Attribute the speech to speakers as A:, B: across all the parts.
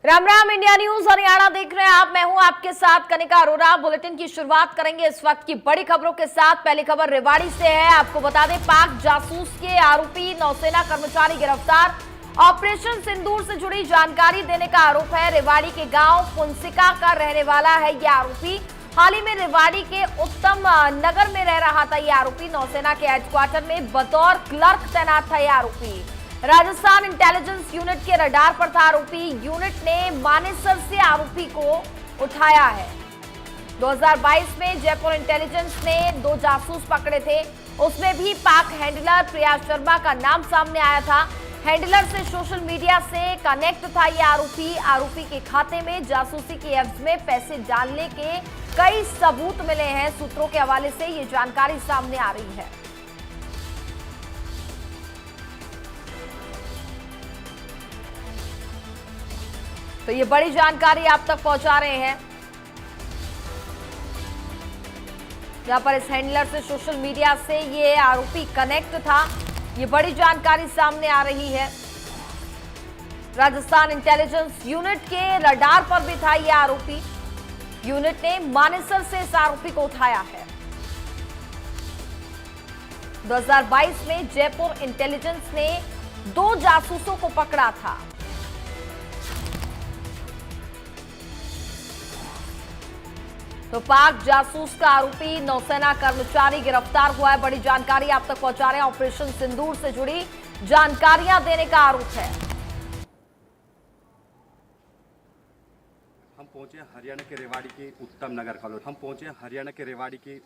A: Ram Ram, India news Haryana देख रहे हैं आप। मैं हूं आपके साथ कनिका अरोरा। बुलेटिन की शुरुआत करेंगे इस वक्त की बड़ी खबरों के साथ। पहली खबर रेवाड़ी से है। आपको बता दें, पाक जासूस के आरोपी नौसेना कर्मचारी गिरफ्तार। ऑपरेशन सिंदूर से जुड़ी जानकारी देने का आरोप है। रेवाड़ी के गांव पुंसिका का रहने वाला है यह आरोपी। हाल ही में रेवाड़ी के उत्तम नगर में रह रहा था यह आरोपी। नौसेना के हेडक्वार्टर में बतौर क्लर्क तैनात था यह आरोपी। राजस्थान इंटेलिजेंस यूनिट के रडार पर था आरोपी। यूनिट ने मानेसर से आरोपी को उठाया है। 2022 में जयपुर इंटेलिजेंस ने 2 जासूस पकड़े थे। उसमें भी पाक हैंडलर प्रिया शर्मा का नाम सामने आया था। हैंडलर से सोशल मीडिया से कनेक्ट था यह आरोपी। आरोपी के खाते में जासूसी के एवज में पैसे डालने के कई सबूत मिले हैं। सूत्रों के हवाले से ये जानकारी सामने आ रही है। तो ये बड़ी जानकारी आप तक पहुंचा रहे हैं, जहां पर इस हैंडलर से सोशल मीडिया से ये आरोपी कनेक्ट था। ये बड़ी जानकारी सामने आ रही है। राजस्थान इंटेलिजेंस यूनिट के रडार पर भी था ये आरोपी। यूनिट ने मानेसर से इस आरोपी को उठाया है। 2022 में जयपुर इंटेलिजेंस ने 2 जासूसों को पकड़ा था। तो पाक जासूस का आरोपी नौसेना कर्मचारी गिरफ्तार हुआ है। बड़ी जानकारी आप तक पहुंचा रहे हैं। ऑपरेशन सिंदूर से जुड़ी जानकारियां देने का आरोप है।
B: हम पहुंचे हरियाणा के रेवाड़ी के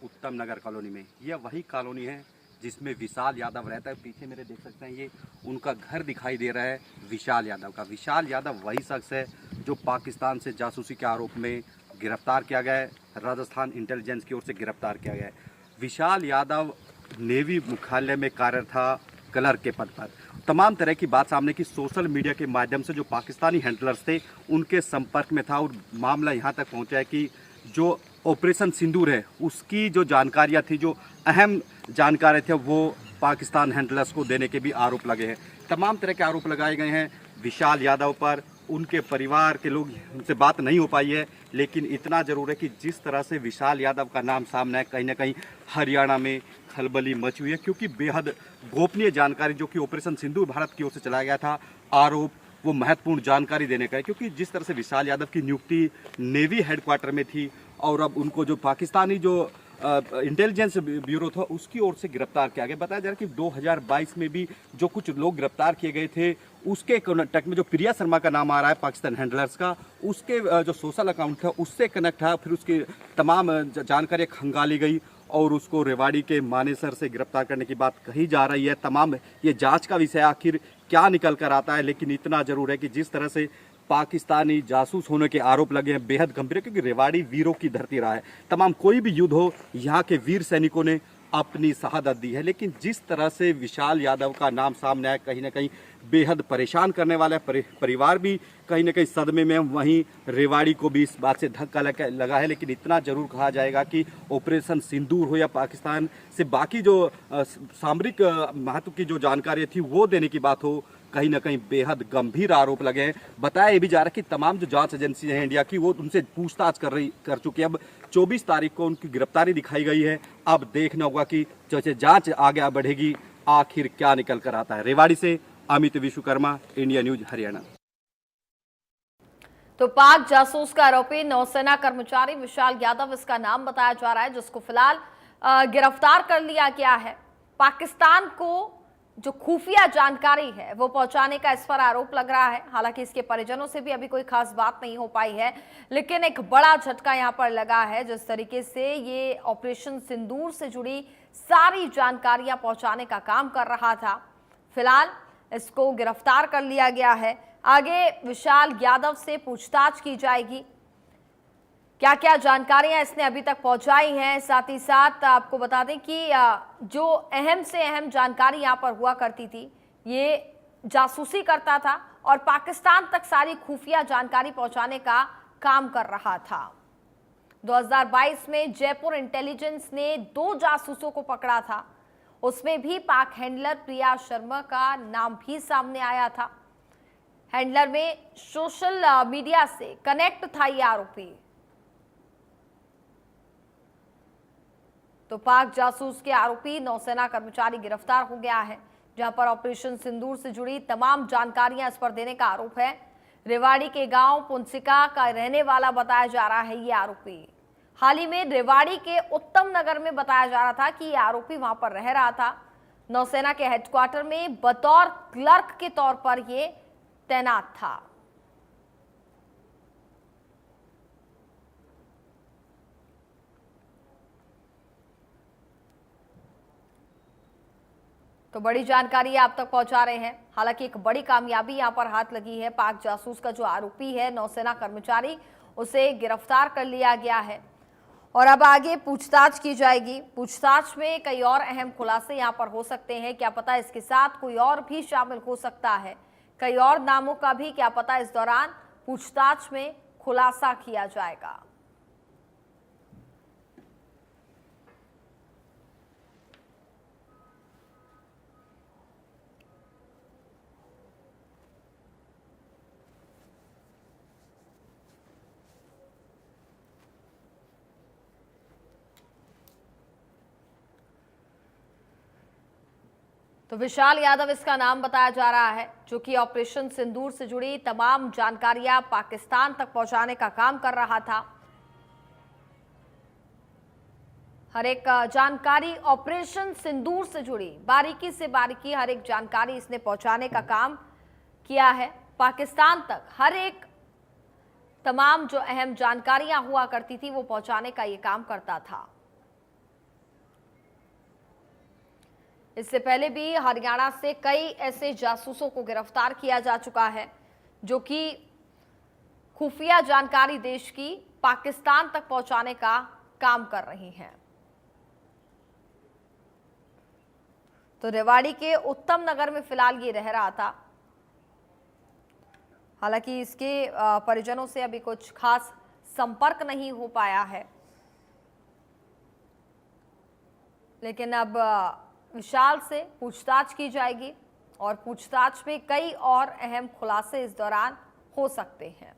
B: उत्तम नगर कॉलोनी में। यह वही कॉलोनी है जिसमें विशाल यादव रहता है। पीछे मेरे देख सकते हैं, ये उनका घर दिखाई दे रहा है विशाल यादव का। विशाल यादव वही शख्स है जो पाकिस्तान से जासूसी के आरोप में गिरफ्तार किया गया है। राजस्थान इंटेलिजेंस की ओर से गिरफ्तार किया गया है। विशाल यादव नेवी मुख्यालय में कार्यरत था क्लर्क के पद पर। तमाम तरह की बात सामने की। सोशल मीडिया के माध्यम से जो पाकिस्तानी हैंडलर्स थे उनके संपर्क में था, और मामला यहाँ तक पहुँचा है कि जो ऑपरेशन सिंदूर है उसकी जो जानकारियाँ थी, जो अहम जानकारी थे, वो पाकिस्तान हैंडलर्स को देने के भी आरोप लगे हैं। तमाम तरह के आरोप लगाए गए हैं विशाल यादव पर। उनके परिवार के लोग, उनसे बात नहीं हो पाई है, लेकिन इतना ज़रूर है कि जिस तरह से विशाल यादव का नाम सामने है, कहीं ना कहीं हरियाणा में खलबली मची हुई है, क्योंकि बेहद गोपनीय जानकारी जो कि ऑपरेशन सिंदूर भारत की ओर से चलाया गया था, आरोप वो महत्वपूर्ण जानकारी देने का है। क्योंकि जिस तरह से विशाल यादव की नियुक्ति नेवी हेडक्वार्टर में थी, और अब उनको जो पाकिस्तानी जो इंटेलिजेंस ब्यूरो था उसकी ओर से गिरफ्तार किया गया। बताया जा रहा है कि 2022 में भी जो कुछ लोग गिरफ्तार किए गए थे उसके कनेक्ट में जो प्रिया शर्मा का नाम आ रहा है पाकिस्तान हैंडलर्स का, उसके जो सोशल अकाउंट था उससे कनेक्ट था। फिर उसकी तमाम जानकारी खंगाली गई और उसको रेवाड़ी के मानेसर से गिरफ्तार करने की बात कही जा रही है। तमाम ये जांच का विषय आखिर क्या निकल कर आता है, लेकिन इतना जरूर है कि जिस तरह से पाकिस्तानी जासूस होने के आरोप लगे हैं बेहद गंभीर है, क्योंकि रेवाड़ी वीरों की धरती रहा है। तमाम कोई भी युद्ध हो, यहाँ के वीर सैनिकों ने अपनी शहादत दी है। लेकिन जिस तरह से विशाल यादव का नाम सामने आया, कहीं ना कहीं बेहद परेशान करने वाला है। परिवार भी कहीं ना कहीं सदमे में, वहीं रेवाड़ी को भी इस बात से धक्का लगा है। लेकिन इतना जरूर कहा जाएगा कि ऑपरेशन सिंदूर हो या पाकिस्तान से बाकी जो सामरिक महत्व की जो जानकारी थी वो देने की बात हो, कहीं ना कहीं बेहद गंभीर आरोप लगे हैं। बताया ये भी जा रहा है कि तमाम जो जांच एजेंसी हैं इंडिया की, वो उनसे पूछताछ कर चुकी है। अब 24 तारीख को उनकी गिरफ्तारी दिखाई गई है। अब देखना होगा कि जैसे जांच आगे बढ़ेगी आखिर क्या निकल कर आता है। रेवाड़ी से अमित विश्वकर्मा, इंडिया न्यूज हरियाणा।
A: तो पाक जासूस का आरोपी नौसेना कर्मचारी विशाल यादव इसका नाम बताया जा रहा है, जिसको फिलहाल गिरफ्तार कर लिया गया है। पाकिस्तान को जो खुफिया जानकारी है वो पहुंचाने का इस पर आरोप लग रहा है। हालांकि इसके परिजनों से भी अभी कोई खास बात नहीं हो पाई है, लेकिन एक बड़ा झटका यहां पर लगा है। जिस तरीके से ये ऑपरेशन सिंदूर से जुड़ी सारी जानकारियां पहुंचाने का काम कर रहा था, फिलहाल इसको गिरफ्तार कर लिया गया है। आगे विशाल यादव से पूछताछ की जाएगी, क्या क्या जानकारियां इसने अभी तक पहुंचाई हैं। साथ ही साथ आपको बता दें कि जो अहम से अहम जानकारी यहां पर हुआ करती थी, ये जासूसी करता था और पाकिस्तान तक सारी खुफिया जानकारी पहुंचाने का काम कर रहा था। 2022 में जयपुर इंटेलिजेंस ने 2 जासूसों को पकड़ा था। उसमें भी पाक हैंडलर प्रिया शर्मा का नाम भी सामने आया था। हैंडलर में सोशल मीडिया से कनेक्ट था ये आरोपी। तो पाक जासूस के आरोपी नौसेना कर्मचारी गिरफ्तार हो गया है, जहां पर ऑपरेशन सिंदूर से जुड़ी तमाम जानकारियां इस पर देने का आरोप है। रेवाड़ी के गांव पुंसिका का रहने वाला बताया जा रहा है ये आरोपी। हाल ही में रेवाड़ी के उत्तम नगर में बताया जा रहा था कि ये आरोपी वहां पर रह रहा था। नौसेना के हेडक्वार्टर में बतौर क्लर्क के तौर पर ये तैनात था। तो बड़ी जानकारी आप तक पहुंचा रहे हैं। हालांकि एक बड़ी कामयाबी यहां पर हाथ लगी है। पाक जासूस का जो आरोपी है नौसेना कर्मचारी, उसे गिरफ्तार कर लिया गया है और अब आगे पूछताछ की जाएगी। पूछताछ में कई और अहम खुलासे यहां पर हो सकते हैं। क्या पता इसके साथ कोई और भी शामिल हो सकता है, कई और नामों का भी क्या पता इस दौरान पूछताछ में खुलासा किया जाएगा। तो विशाल यादव इसका नाम बताया जा रहा है, जो कि ऑपरेशन सिंदूर से जुड़ी तमाम जानकारियां पाकिस्तान तक पहुंचाने का काम कर रहा था। हर एक जानकारी ऑपरेशन सिंदूर से जुड़ी बारीकी से बारीकी हर एक जानकारी इसने पहुंचाने का काम किया है पाकिस्तान तक। हर एक तमाम जो अहम जानकारियां हुआ करती थी वो पहुंचाने का ये काम करता था। इससे पहले भी हरियाणा से कई ऐसे जासूसों को गिरफ्तार किया जा चुका है, जो कि खुफिया जानकारी देश की पाकिस्तान तक पहुंचाने का काम कर रही हैं। तो रेवाड़ी के उत्तम नगर में फिलहाल ये रह रहा था। हालांकि इसके परिजनों से अभी कुछ खास संपर्क नहीं हो पाया है, लेकिन अब विशाल से पूछताछ की जाएगी और पूछताछ में कई और अहम खुलासे इस दौरान हो सकते हैं।